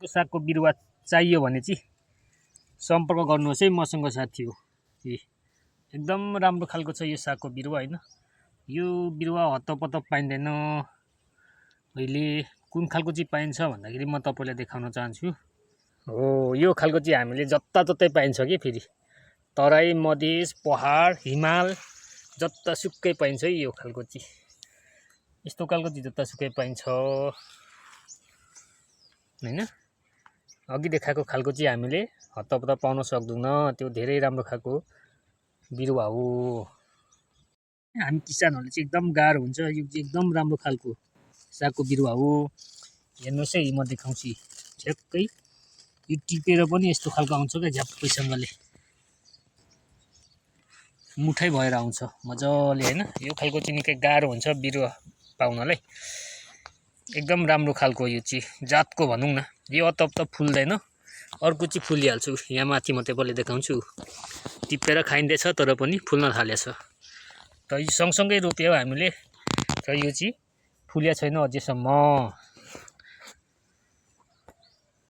सागको बिरुवा चाहियो भने चाहिँ सम्पर्क गर्नुहोस् है मसँग साथी हो। एकदम राम्रो खालको छ यो सागको बिरुवा हैन। यो बिरुवा हतपत पाइँदैन। अहिले कुन खालको चाहिँ पाइन्छ भन्दाखेरि म तपाईलाई देखाउन चाहन्छु। हो यो खालको चाहिँ हामीले जताततै पाइन्छ के फेरि तराई मधेस पहाड हिमाल जतासुकै पाइन्छ है यो खालको चाहिँ। यस्तो खालको चाहिँ जतासुकै पाइन्छ हैन। अघि देखाएको खालको चाहिँ हामीले हतपत पाउन सक्दैनौँ। त्यो धेरै राम्रो खालको बिरुवा हो। हामी किसानहरूले चाहिँ एकदम गाह्रो हुन्छ। यो चाहिँ एकदम राम्रो खालको सागको बिरुवा हो। हेर्नुहोस् है म देखाउँछु झ्याक्कै यो टिपेर पनि यस्तो खालको आउँछ क्या झ्याप्पैसँगले मुठै भएर आउँछ मजाले हैन। यो खालको चाहिँ निकै गाह्रो हुन्छ बिरुवा पाउनलाई। एकदम राम्रो खालको यो चाहिँ जातको भनौँ न। यो हतपत फुल्दैन अर्को चाहिँ फुलिहाल्छ। यहाँ माथि म तपाईलाई देखाउँछु टिपेर खाइँदैछ तर पनि फुल्न थालेछ। त यो सँगसँगै रोप्यो हामीले र यो चाहिँ फुल्या छैन अझैसम्म।